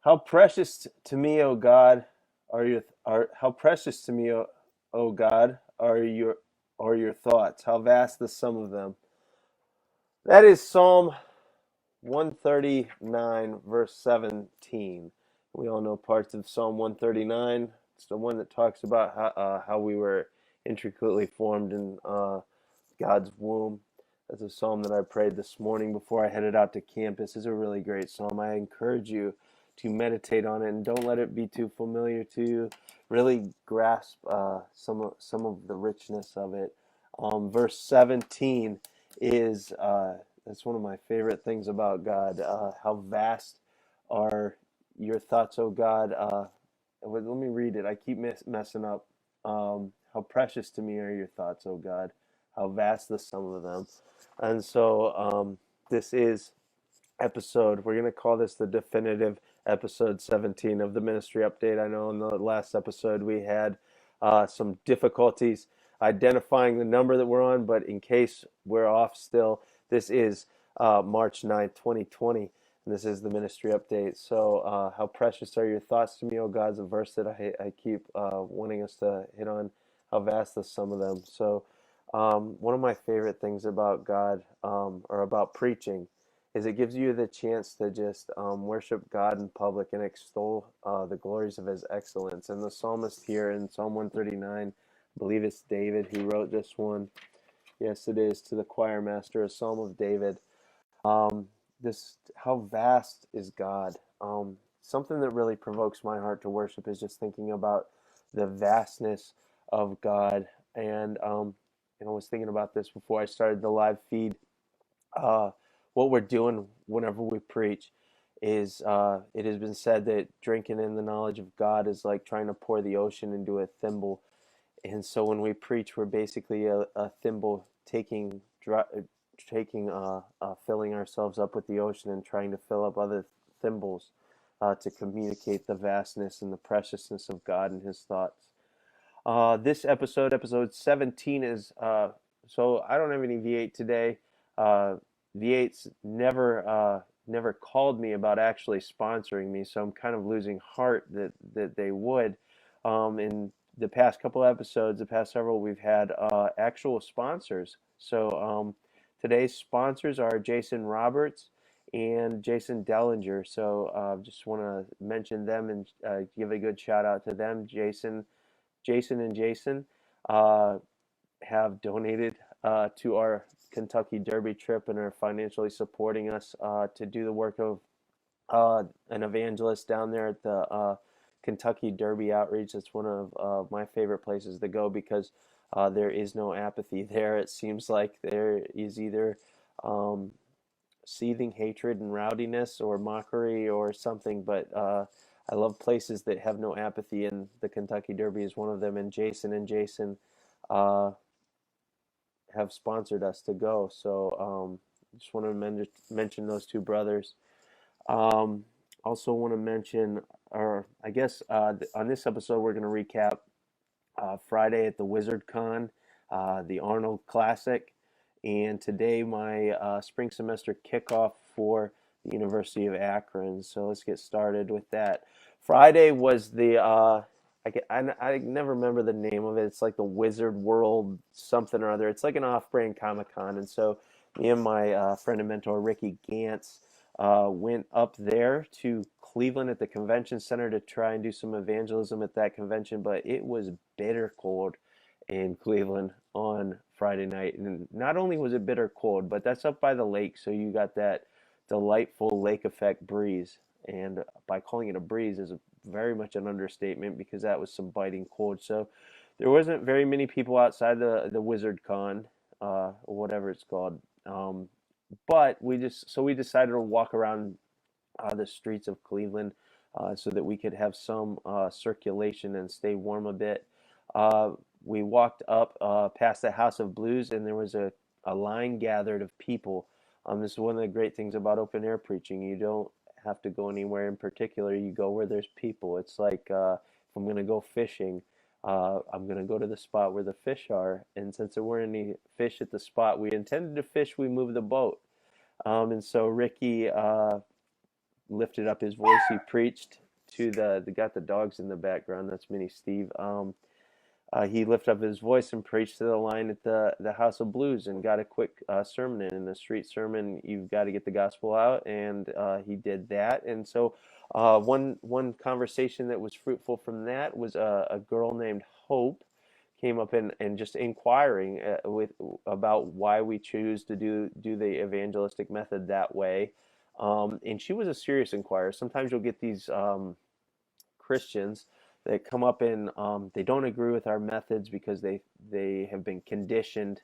How precious to me, O God, are your are how precious to me, O God, are your thoughts. How vast the sum of them. That is Psalm 139, verse 17. We all know parts of Psalm 139. It's the one that talks about how we were intricately formed in God's womb. That's a psalm that I prayed this morning before I headed out to campus. It's a really great psalm. I encourage you to meditate on it and don't let it be too familiar to you. Really grasp some of the richness of it. Verse 17 is that's one of my favorite things about God. How vast are your thoughts, O God? Let me read it. I keep messing up. How precious to me are your thoughts, O God. How vast the sum of them. And so this is we're going to call this the definitive episode 17 of the ministry update. I know in the last episode we had some difficulties identifying the number that we're on, but in case we're off still, this is March 9th, 2020. And this is the ministry update. So, how precious are your thoughts to me, O God? Is a verse that I keep wanting us to hit on. How vast is some of them. So, one of my favorite things about God or about preaching is it gives you the chance to just worship God in public and extol the glories of His excellence. And the psalmist here in Psalm 139, I believe it's David who wrote this one. Yes, it is, to the choir master, a psalm of David. This how vast is God. Something that really provokes my heart to worship is just thinking about the vastness of God. And I was thinking about this before I started the live feed. Uh, what we're doing whenever we preach is it has been said that drinking in the knowledge of God is like trying to pour the ocean into a thimble. And so when we preach, we're basically a thimble filling ourselves up with the ocean and trying to fill up other thimbles to communicate the vastness and the preciousness of God and His thoughts. This episode 17, is so I don't have any V8 today. V8's never called me about actually sponsoring me, so I'm kind of losing heart that they would. In the past couple episodes, the past several, we've had actual sponsors. So today's sponsors are Jason Roberts and Jason Dellinger. So just want to mention them and give a good shout out to them. Jason and Jason uh, have donated to our Kentucky Derby trip and are financially supporting us to do the work of an evangelist down there at the Kentucky Derby outreach. It's one of my favorite places to go because there is no apathy there. It seems like there is either um, seething hatred and rowdiness or mockery or something, but I love places that have no apathy, and the Kentucky Derby is one of them. And Jason uh, have sponsored us to go. So just want to mention those two brothers. Um, Also want to mention, or I guess on this episode, we're going to recap Friday at the Wizard Con, the Arnold Classic, and today my spring semester kickoff for the University of Akron. So let's get started with that. Friday was I never remember the name of it. It's like the Wizard World something or other. It's like an off-brand Comic Con, and so me and my friend and mentor Ricky Gantz went up there to Cleveland at the convention center to try and do some evangelism at that convention, but it was bitter cold in Cleveland on Friday night. And not only was it bitter cold, but that's up by the lake, so you got that delightful lake effect breeze. And by calling it a breeze is very much an understatement because that was some biting cold. So there wasn't very many people outside the Wizard Con, or whatever it's called. But we decided to walk around the streets of Cleveland so that we could have some circulation and stay warm a bit. Uh, we walked up past the House of Blues, and there was a line gathered of people. This is one of the great things about open air preaching. You don't have to go anywhere in particular. You go where there's people. It's like if I'm going to go fishing, I'm going to go to the spot where the fish are. And since there weren't any fish at the spot we intended to fish, we moved the boat. And so Ricky lifted up his voice. He preached to the got the dogs in the background. That's Mini Steve. He lifted up his voice and preached to the line at the House of Blues and got a quick sermon in. In a street sermon, you've got to get the gospel out, and he did that. And so, one conversation that was fruitful from that was a girl named Hope came up and just inquiring with about why we choose to do the evangelistic method that way. And she was a serious inquirer. Sometimes you'll get these Christians that come up and they don't agree with our methods because they have been conditioned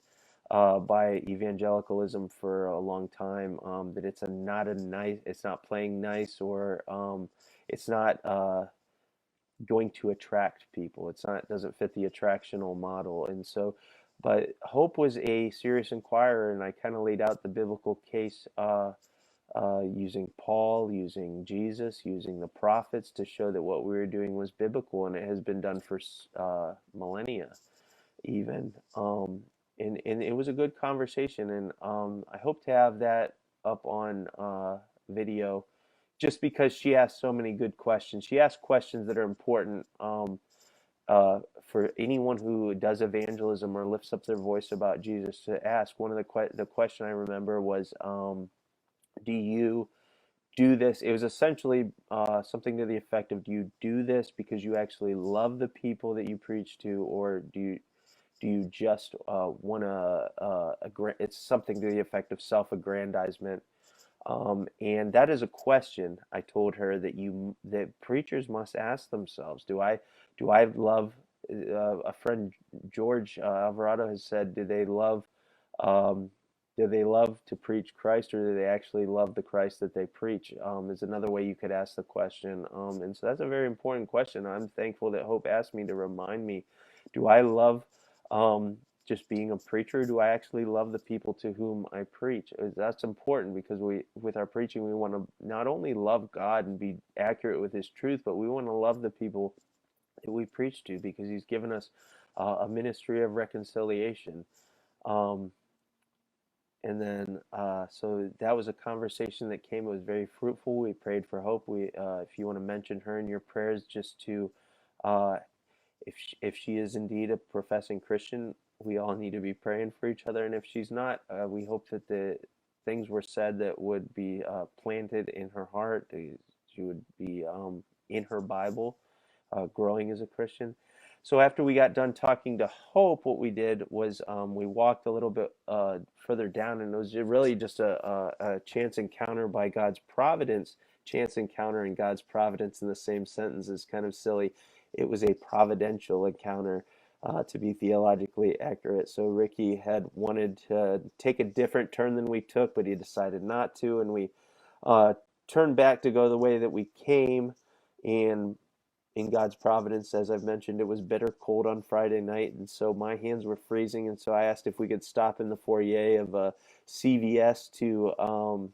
by evangelicalism for a long time, that it's not playing nice, or it's not going to attract people. It doesn't fit the attractional model. And so, but Hope was a serious inquirer, and I kind of laid out the biblical case using Paul, using Jesus, using the prophets to show that what we were doing was biblical, and it has been done for millennia even. And it was a good conversation, and I hope to have that up on video, just because she asked so many good questions. She asked questions that are important for anyone who does evangelism or lifts up their voice about Jesus to ask. One of the question I remember was, do you do this? It was essentially something to the effect of, do you do this because you actually love the people that you preach to, or do you just want to it's something to the effect of self-aggrandizement? And that is a question, I told her, that preachers must ask themselves. Do I love, a friend, George Alvarado, has said, um, do they love to preach Christ, or do they actually love the Christ that they preach? Is another way you could ask the question. And so that's a very important question. I'm thankful that Hope asked me to remind me, do I love just being a preacher? Do I actually love the people to whom I preach? That's important, because with our preaching, we want to not only love God and be accurate with His truth, but we want to love the people that we preach to, because He's given us a ministry of reconciliation. Um, and then, so that was a conversation that came. It was very fruitful. We prayed for Hope. If you want to mention her in your prayers, just to, uh, if she is indeed a professing Christian, we all need to be praying for each other. And if she's not, we hope that the things were said that would be planted in her heart. She would be in her Bible, growing as a Christian. So after we got done talking to Hope, what we did was we walked a little bit further down, and it was really just a chance encounter by God's providence. Chance encounter and God's providence in the same sentence is kind of silly. It was a providential encounter, to be theologically accurate. So Ricky had wanted to take a different turn than we took, but he decided not to, and we turned back to go the way that we came. And in God's providence, as I've mentioned, it was bitter cold on Friday night, and so my hands were freezing, and so I asked if we could stop in the foyer of CVS to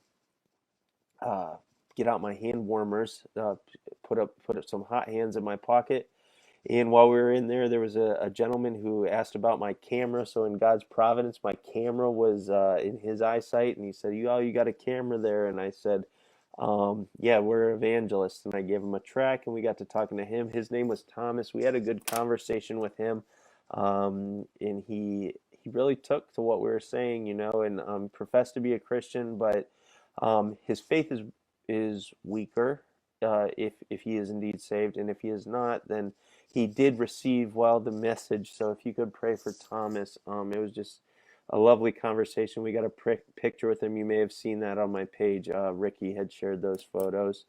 uh, get out my hand warmers, put up some hot hands in my pocket. And while we were in there, there was a gentleman who asked about my camera. So in God's providence, my camera was in his eyesight, and he said, you got a camera there?" And I said, "Yeah, we're evangelists." And I gave him a track, and we got to talking to him. His name was Thomas. We had a good conversation with him, and he really took to what we were saying, and professed to be a Christian, but his faith is weaker, if he is indeed saved, and if he is not, then he did receive the message. So if you could pray for Thomas. It was just a lovely conversation. We got a picture with him. You may have seen that on my page. Ricky had shared those photos.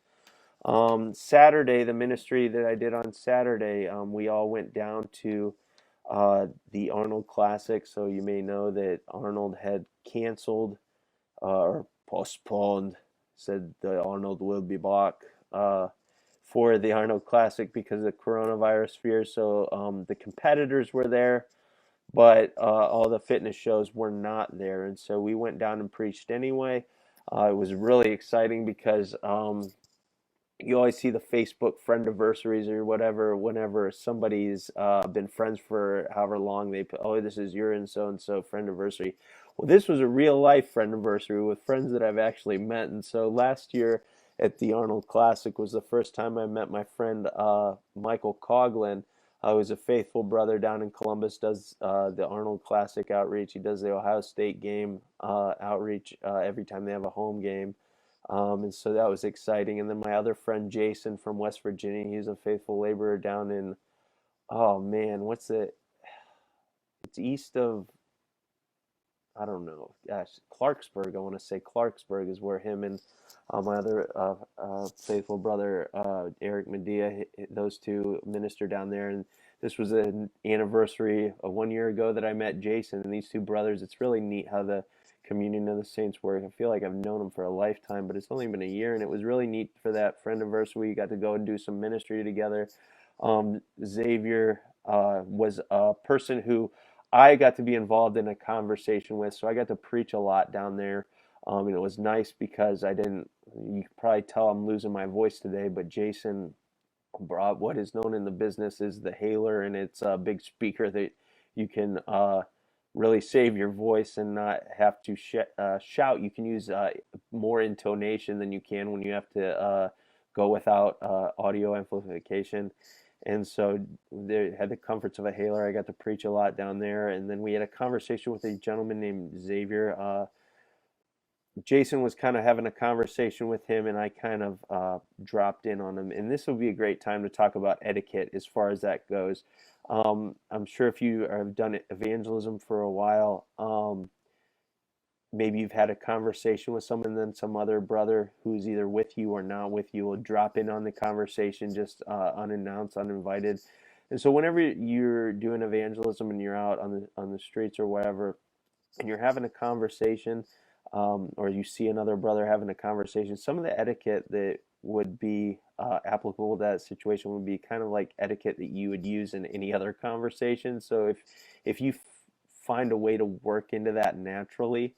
Saturday, the ministry that I did on Saturday, we all went down to the Arnold Classic. So you may know that Arnold had canceled or postponed, said the Arnold will be back for the Arnold Classic because of coronavirus fears. So the competitors were there, but all the fitness shows were not there. And so we went down and preached anyway. It was really exciting because you always see the Facebook friend anniversaries or whatever whenever somebody's been friends for however long. They put, "Oh, this is your and so friend anniversary." Well, this was a real life friend anniversary with friends that I've actually met. And so last year at the Arnold Classic was the first time I met my friend Michael Coughlin, who's a faithful brother down in Columbus, does the Arnold Classic outreach. He does the Ohio State game outreach every time they have a home game. And so that was exciting. And then my other friend Jason from West Virginia, he's a faithful laborer down in, oh man, what's it? It's east of, I don't know, gosh, Clarksburg. I want to say Clarksburg is where him and my other faithful brother Eric Medea, those two minister down there. And this was an anniversary of 1 year ago that I met Jason and these two brothers. It's really neat how the communion of the saints work. I feel like I've known them for a lifetime, but it's only been a year, and it was really neat for that friend anniversary. We got to go and do some ministry together. Xavier was a person who I got to be involved in a conversation with, so I got to preach a lot down there. And it was nice because I didn't, you can probably tell I'm losing my voice today, but Jason brought what is known in the business as the hailer, and it's a big speaker that you can really save your voice and not have to shout. You can use more intonation than you can when you have to go without audio amplification. And so they had the comforts of a hailer. I got to preach a lot down there. And then we had a conversation with a gentleman named Xavier. Jason was kind of having a conversation with him, and I kind of dropped in on him. And this will be a great time to talk about etiquette as far as that goes. I'm sure if you have done evangelism for a while, maybe you've had a conversation with someone, then some other brother who's either with you or not with you will drop in on the conversation just unannounced, uninvited. And so whenever you're doing evangelism and you're out on the streets or wherever, and you're having a conversation, or you see another brother having a conversation, some of the etiquette that would be applicable to that situation would be kind of like etiquette that you would use in any other conversation. So if you find a way to work into that naturally,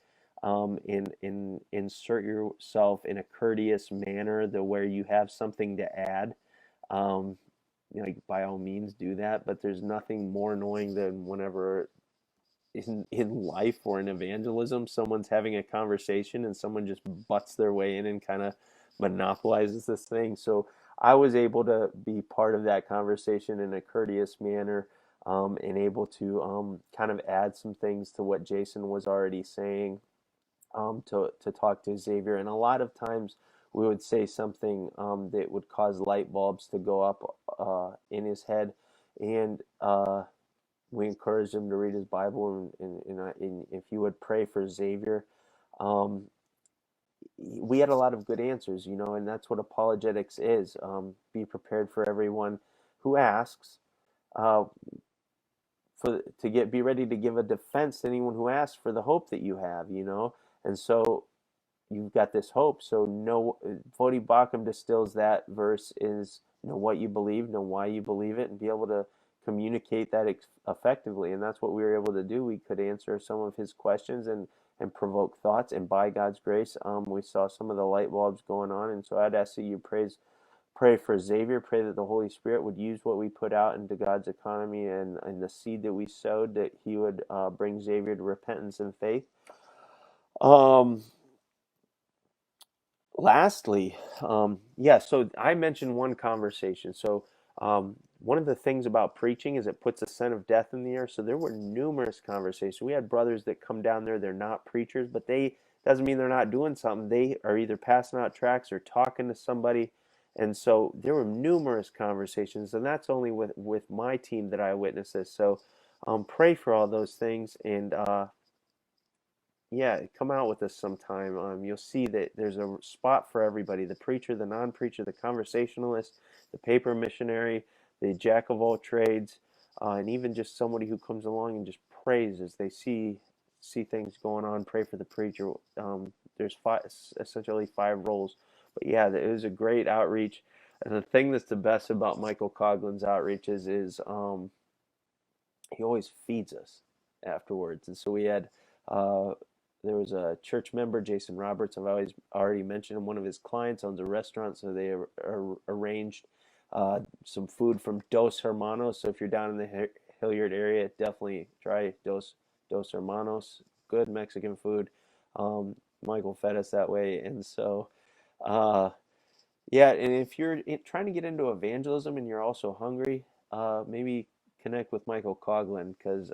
insert yourself in a courteous manner, the where you have something to add, like by all means do that. But there's nothing more annoying than whenever in life or in evangelism, someone's having a conversation and someone just butts their way in and kind of monopolizes this thing. So I was able to be part of that conversation in a courteous manner, and able to kind of add some things to what Jason was already saying, to talk to Xavier. And a lot of times we would say something that would cause light bulbs to go up in his head. And we encouraged him to read his Bible, and if you would pray for Xavier, um, we had a lot of good answers, and that's what apologetics is. Be prepared for everyone who asks, uh, be ready to give a defense to anyone who asks for the hope that you have. And so you've got this hope. So know, Vodi Bakum distills that verse is know what you believe, know why you believe it, and be able to communicate that effectively. And that's what we were able to do. We could answer some of his questions and provoke thoughts. And by God's grace, we saw some of the light bulbs going on. And so I'd ask that you pray for Xavier, pray that the Holy Spirit would use what we put out into God's economy, and the seed that we sowed, that he would bring Xavier to repentance and faith. Um, Lastly, yeah, so I mentioned one conversation. So one of the things about preaching is it puts a scent of death in the air. So there were numerous conversations. We had brothers that come down there, they're not preachers, but they doesn't mean they're not doing something. They are either passing out tracts or talking to somebody. And so there were numerous conversations, and that's only with my team that I witnessed this. So pray for all those things, and yeah, come out with us sometime. You'll see that there's a spot for everybody: the preacher, the non-preacher, the conversationalist, the paper missionary, the jack of all trades, and even just somebody who comes along and just prays as they see things going on. Pray for the preacher. There's essentially five roles. But yeah, it was a great outreach. And the thing that's the best about Michael Coughlin's outreaches is he always feeds us afterwards. And so we had there was a church member, Jason Roberts. I've already mentioned him. One of his clients owns a restaurant, so they arranged some food from Dos Hermanos. So if you're down in the Hilliard area, definitely try Dos Hermanos. Good Mexican food. Michael fed us that way, and so Yeah, and if you're trying to get into evangelism and you're also hungry, maybe connect with Michael Coughlin because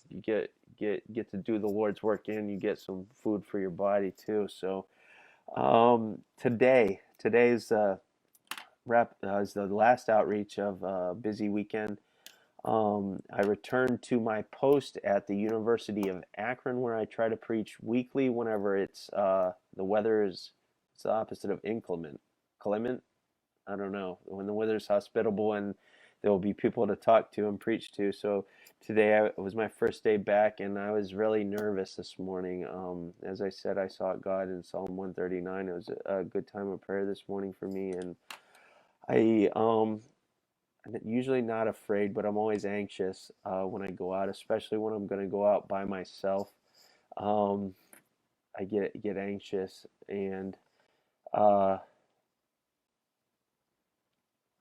you get to do the Lord's work and you get some food for your body too. So today's wrap is the last outreach of a busy weekend. I returned to my post at the University of Akron, where I try to preach weekly whenever the weather is it's the opposite of inclement. Clement? I don't know. When the weather's hospitable and there will be people to talk to and preach to. So today was my first day back, and I was really nervous this morning. As I said, I sought God in Psalm 139. It was a good time of prayer this morning for me, and I'm usually not afraid, but I'm always anxious when I go out, especially when I'm going to go out by myself. Um, I get anxious, and uh,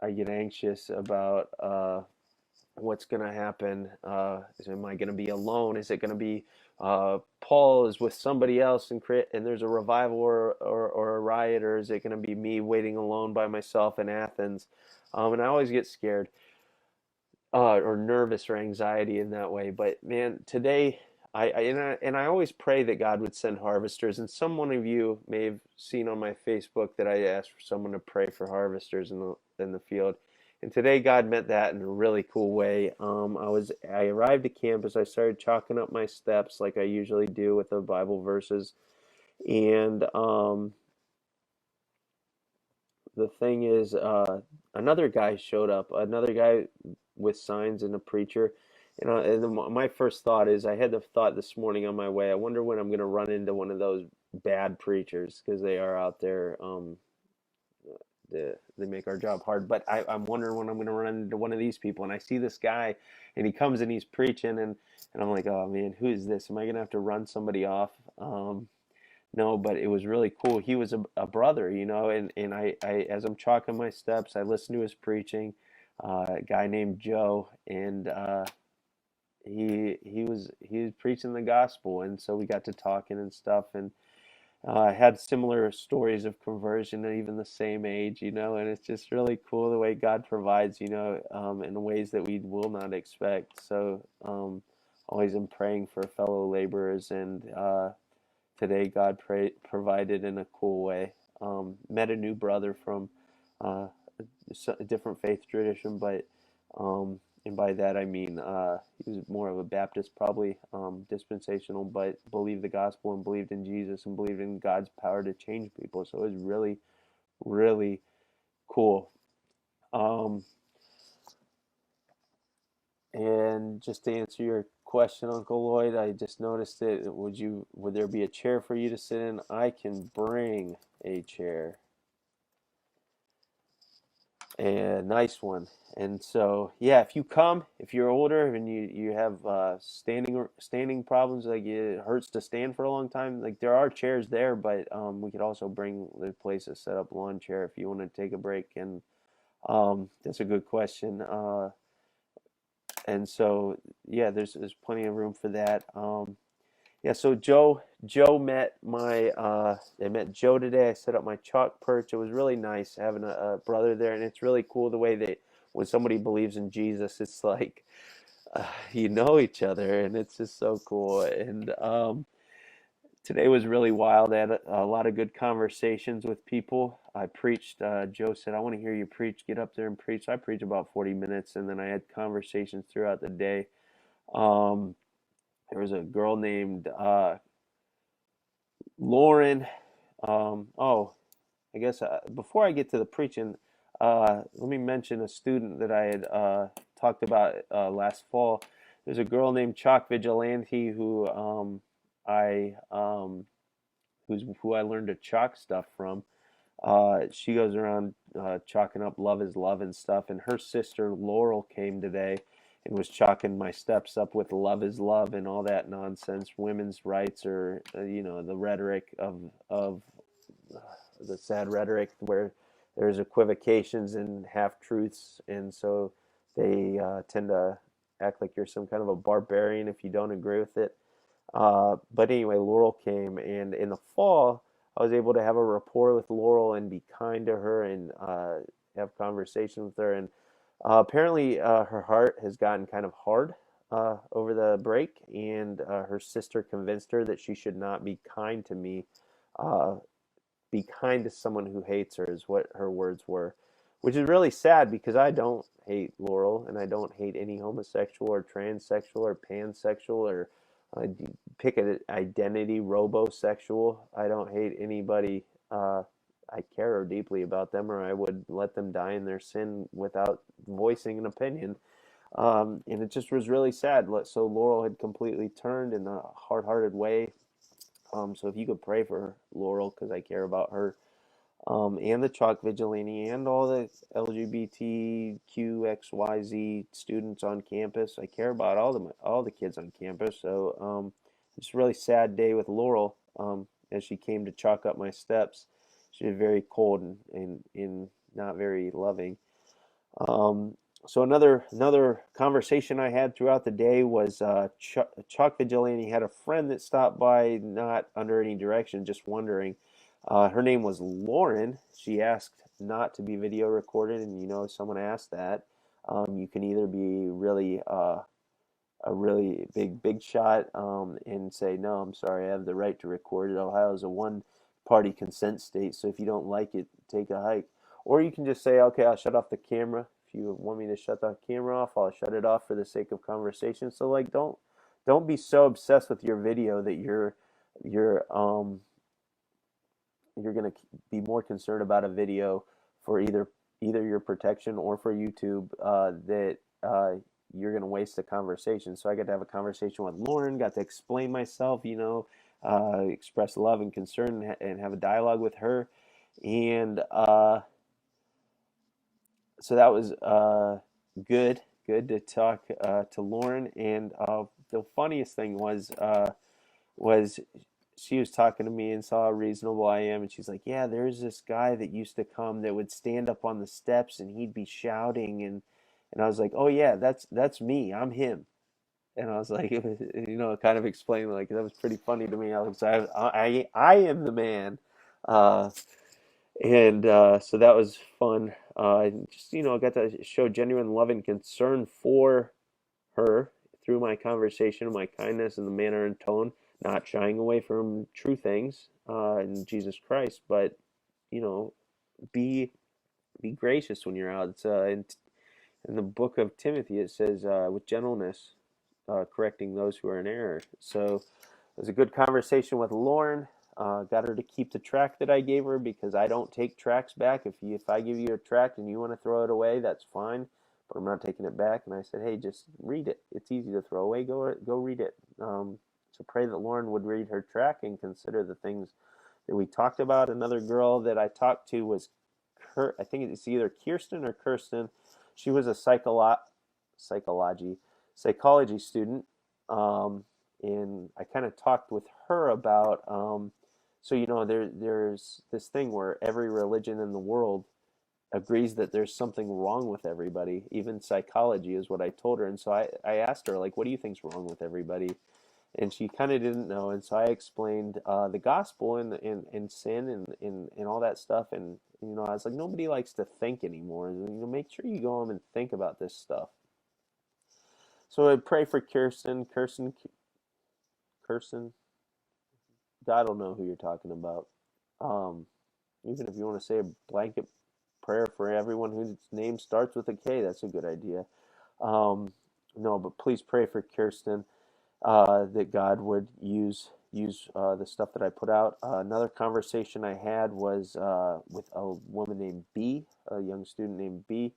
I get anxious about what's going to happen. Am I going to be alone? Is it going to be Paul is with somebody else and there's a revival or a riot, or is it going to be me waiting alone by myself in Athens? And I always get scared. Or nervous or anxiety in that way. But man, today I always pray that God would send harvesters. And some one of you may have seen on my Facebook that I asked for someone to pray for harvesters in the field. And today God meant that in a really cool way. I arrived at campus. I started chalking up my steps like I usually do with the Bible verses. And the thing is, another guy showed up, another guy with signs and a preacher. My first thought is, I had the thought this morning on my way, I wonder when I'm going to run into one of those bad preachers because they are out there. They make our job hard. But I'm wondering when I'm going to run into one of these people. And I see this guy, and he comes and he's preaching, and I'm like, oh man, who is this? Am I going to have to run somebody off? No, but it was really cool. He was a brother, and I as I'm chalking my steps, I listened to his preaching. A guy named Joe, and he was preaching the gospel, and so we got to talking and stuff, and had similar stories of conversion at even the same age, and it's just really cool the way God provides, in ways that we will not expect. So always am praying for fellow laborers, and today provided in a cool way. Met a new brother from uh, a different faith tradition, but and by that I mean he was more of a Baptist, probably dispensational, but believed the gospel and believed in Jesus and believed in God's power to change people. So it was really, really cool. Um, and just to answer your question, Uncle Lloyd, I just noticed it. Would there be a chair for you to sit in? I can bring a chair, a nice one. And so, yeah, if you come, if you're older and you have standing problems, like it hurts to stand for a long time, like there are chairs there, but we could also bring the place to set up lawn chair if you want to take a break. And that's a good question. And so, yeah, there's plenty of room for that. Yeah, so Joe met I met Joe today. I set up my chalk perch. It was really nice having a brother there, and it's really cool the way that when somebody believes in Jesus, it's like you know each other, and it's just so cool. And today was really wild. I had a lot of good conversations with people. I preached. Joe said, "I want to hear you preach. Get up there and preach." So I preached about 40 minutes, and then I had conversations throughout the day. Um, there was a girl named Lauren. I guess before I get to the preaching, let me mention a student that I had talked about last fall. There's a girl named Chalk Vigilante I who I learned to chalk stuff from. She goes around chalking up "Love is Love" and stuff, and her sister Laurel came today and was chalking my steps up with "Love is Love" and all that nonsense, women's rights, or the rhetoric of the sad rhetoric where there's equivocations and half truths, and so they tend to act like you're some kind of a barbarian if you don't agree with it. But anyway, Laurel came, and in the fall, I was able to have a rapport with Laurel and be kind to her and have conversation with her. And apparently, her heart has gotten kind of hard over the break, and her sister convinced her that she should not be kind to me. Uh, be kind to someone who hates her, is what her words were, which is really sad because I don't hate Laurel and I don't hate any homosexual or transsexual or pansexual or uh, pick an identity, robosexual. I don't hate anybody. I care deeply about them, or I would let them die in their sin without voicing an opinion. And it just was really sad. So Laurel had completely turned in a hard-hearted way. So if you could pray for Laurel, because I care about her, and the Chalk Vigilante, and all the LGBTQXYZ students on campus. I care about all the kids on campus. So it's a really sad day with Laurel as she came to chalk up my steps. She was very cold and not very loving. Um, so another conversation I had throughout the day was Chuck Vigilante had a friend that stopped by, not under any direction, just wondering. Her name was Lauren. She asked not to be video recorded, and if someone asked that, you can either be really a really big shot and say no, I'm sorry, I have the right to record it. Ohio is a one-party consent state, so if you don't like it, take a hike. Or you can just say, okay, I'll shut off the camera. If you want me to shut the camera off, I'll shut it off for the sake of conversation. So like, don't be so obsessed with your video that you're you're going to be more concerned about a video for either your protection or for YouTube that you're going to waste the conversation. So I got to have a conversation with Lauren, got to explain myself, express love and concern and have a dialogue with her. And so that was good to talk to Lauren. And the funniest thing was she was talking to me and saw how reasonable I am, and she's like, "Yeah, there's this guy that used to come that would stand up on the steps and he'd be shouting." And I was like, "Oh yeah, that's me. I'm him." And I was like, kind of explaining, like, that was pretty funny to me. I am the man. Uh, and so that was fun. Just I got to show genuine love and concern for her through my conversation, my kindness, and the manner and tone, not shying away from true things in Jesus Christ, but you know, be be gracious when you're out. It's in the book of Timothy. It says with gentleness, correcting those who are in error. So it was a good conversation with Lauren. Got her to keep the tract that I gave her because I don't take tracts back. If I give you a tract and you want to throw it away, that's fine, but I'm not taking it back. And I said, hey, just read it. It's easy to throw away. Go read it. So pray that Lauren would read her tract and consider the things that we talked about. Another girl that I talked to was I think it's either Kirsten or Kirsten. She was a psychology psychology student. And I kind of talked with her about so there's this thing where every religion in the world agrees that there's something wrong with everybody. Even psychology is what I told her. And so I asked her, like, what do you think's wrong with everybody? And she kind of didn't know. And so I explained the gospel and sin and all that stuff. And I was like, nobody likes to think anymore. Make sure you go home and think about this stuff. So I pray for Kirsten. I don't know who you're talking about. Um, Even if you want to say a blanket prayer for everyone whose name starts with a K, that's a good idea. Um, no, but please pray for Kirsten that God would use the stuff that I put out. Another conversation I had was with a woman named B, a young student named B,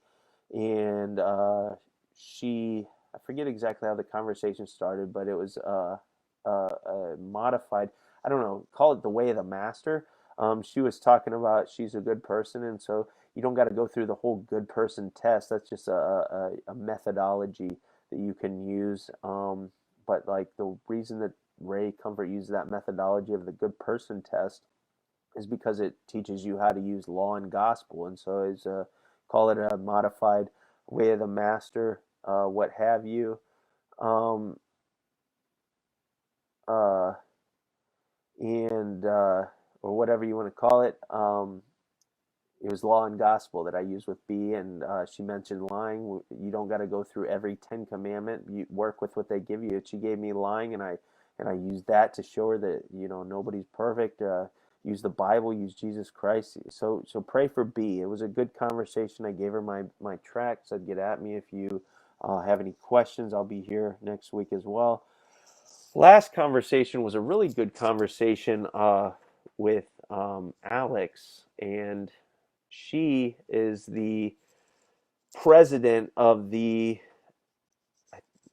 and I forget exactly how the conversation started, but it was modified. I don't know, call it the way of the master. She was talking about she's a good person, and so you don't got to go through the whole good person test. That's just a methodology that you can use. But like the reason that Ray Comfort uses that methodology of the good person test is because it teaches you how to use law and gospel, and so it's call it a modified way of the master, what have you. Um, uh, and or whatever you want to call it. It was Law and Gospel that I used with B, and she mentioned lying. You don't got to go through every 10 commandment. You work with what they give you. She gave me lying, and I used that to show her that nobody's perfect. Use the Bible, use Jesus Christ. So pray for B. It was a good conversation. I gave her my track. Said get at me if you have any questions. I'll be here next week as well. Last conversation was a really good conversation with Alex, and she is the president of the,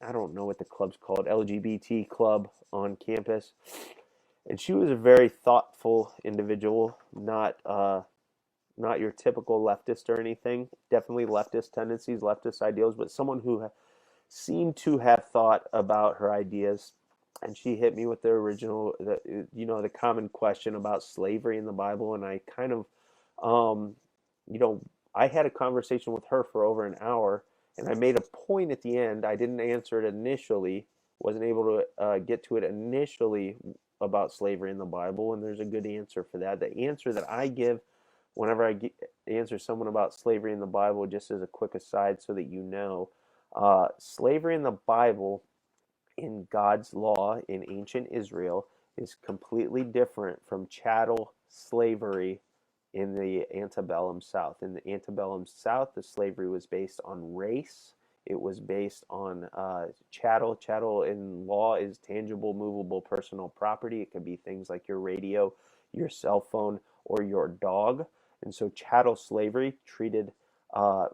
I don't know what the club's called, LGBT club on campus. And she was a very thoughtful individual, not your typical leftist or anything. Definitely leftist tendencies, leftist ideals, but someone who seemed to have thought about her ideas. And she hit me with the common question about slavery in the Bible. And I kind of, um, I had a conversation with her for over an hour, and I made a point at the end. I didn't answer it initially, wasn't able to get to it initially about slavery in the Bible, and there's a good answer for that. The answer that I give whenever answer someone about slavery in the Bible, just as a quick aside so that you know, slavery in the Bible, in God's law in ancient Israel, is completely different from chattel slavery in the antebellum South. In the antebellum South, the slavery was based on race. It was based on chattel. Chattel in law is tangible, movable personal property. It could be things like your radio, your cell phone, or your dog. And so chattel slavery treated the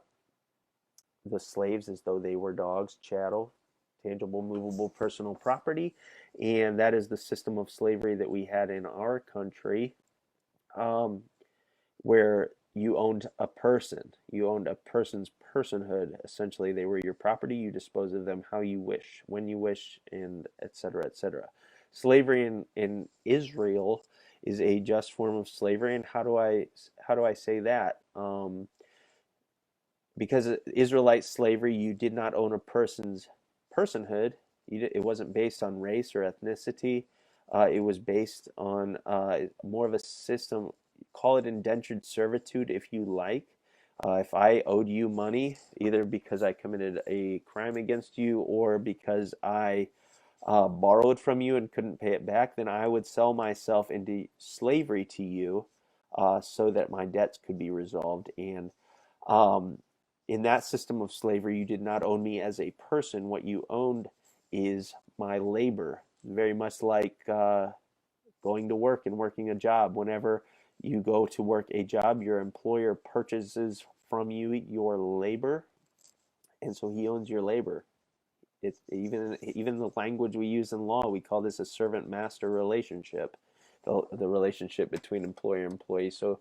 slaves as though they were dogs. Chattel, tangible, movable personal property. And that is the system of slavery that we had in our country. Where you owned a person. You owned a person's personhood. Essentially, they were your property. You dispose of them how you wish, when you wish, and et cetera, et cetera. Slavery in Israel is a just form of slavery. And how do I say that? Because Israelite slavery, you did not own a person's personhood. It wasn't based on race or ethnicity. It was based on more of a system. Call it indentured servitude if you like. If I owed you money, either because I committed a crime against you or because I borrowed from you and couldn't pay it back, then I would sell myself into slavery to you so that my debts could be resolved. And um, in that system of slavery, you did not own me as a person. What you owned is my labor, very much like going to work and working a job. Whenever you go to work a job, your employer purchases from you your labor, and so he owns your labor. It's even the language we use in law. We call this a servant-master relationship, the relationship between employer and employee. So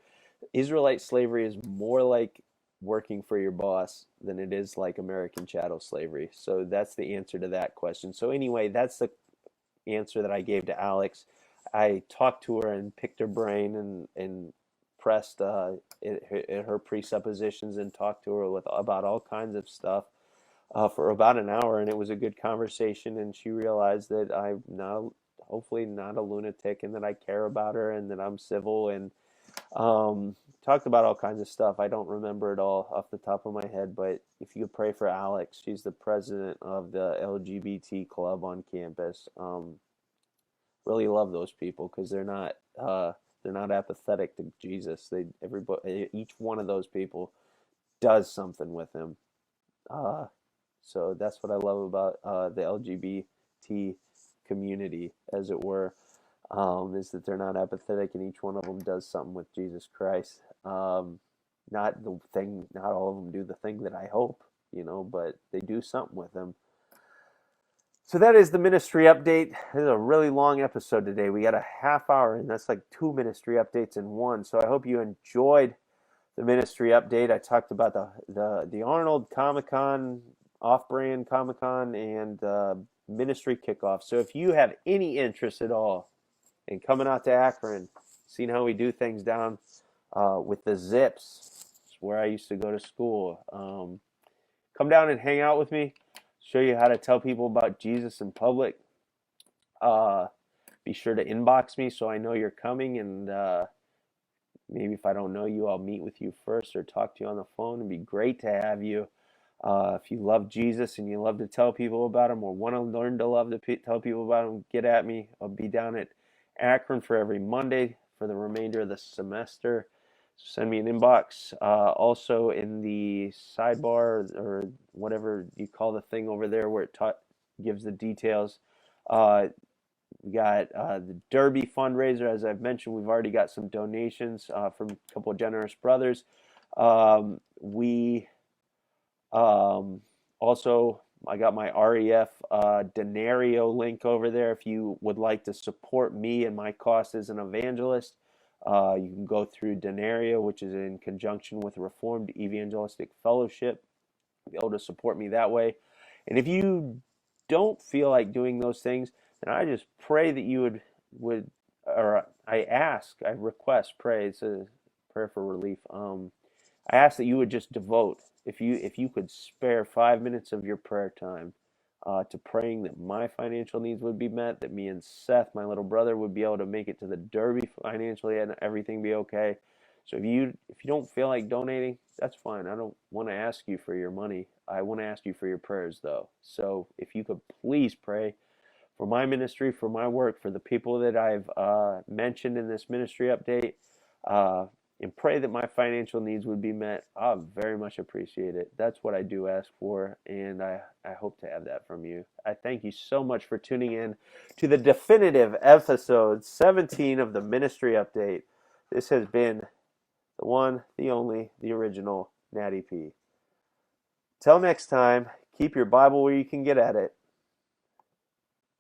Israelite slavery is more like working for your boss than it is like American chattel slavery. So that's the answer to that question. So anyway, that's the answer that I gave to Alex. I talked to her and picked her brain and pressed her presuppositions and talked to her about all kinds of stuff for about an hour, and it was a good conversation. And she realized that I'm now hopefully not a lunatic, and that I care about her, and that I'm civil, and talked about all kinds of stuff. I don't remember it all off the top of my head, but if you pray for Alex, she's the president of the LGBT club on campus. Really love those people because they're not apathetic to Jesus. Each one of those people does something with him. So that's what I love about the LGBT community, as it were, is that they're not apathetic, and each one of them does something with Jesus Christ. Not all of them do the thing that I hope, but they do something with him. So that is the ministry update. This is a really long episode today. We got a half hour, and that's like 2 ministry updates in one. So I hope you enjoyed the ministry update. I talked about the Arnold Comic-Con, off-brand Comic-Con, and ministry kickoff. So if you have any interest at all in coming out to Akron, seeing how we do things down with the Zips, where I used to go to school, come down and hang out with me. Show you how to tell people about Jesus in public. be sure to inbox me so I know you're coming, and maybe if I don't know you, I'll meet with you first or talk to you on the phone. It'd be great to have you. If you love Jesus and you love to tell people about him or want to learn to love to tell people about him, get at me. I'll be down at Akron for every Monday for the remainder of the semester. So send me an inbox. Also in the sidebar or whatever you call the thing over there where it gives the details. We got the Derby fundraiser. As I've mentioned, we've already got some donations from a couple of generous brothers. We Also, I got my REF Denario link over there. If you would like to support me and my cost as an evangelist, you can go through Denario, which is in conjunction with Reformed Evangelistic Fellowship. Be able to support me that way. And if you don't feel like doing those things, then I just pray that you would or I request, pray. It's a prayer for relief. I ask that you would just devote, if you could spare 5 minutes of your prayer time to praying that my financial needs would be met, that me and Seth, my little brother, would be able to make it to the Derby financially and everything be okay. So if you don't feel like donating, that's fine. I don't want to ask you for your money. I want to ask you for your prayers, though. So if you could please pray for my ministry, for my work, for the people that I've mentioned in this ministry update, uh, and pray that my financial needs would be met, I'll very much appreciate it. That's what I do ask for, and I hope to have that from you. I thank you so much for tuning in to the definitive episode 17 of the ministry update. This has been the one, the only, the original Natty P. Till next time, keep your Bible where you can get at it.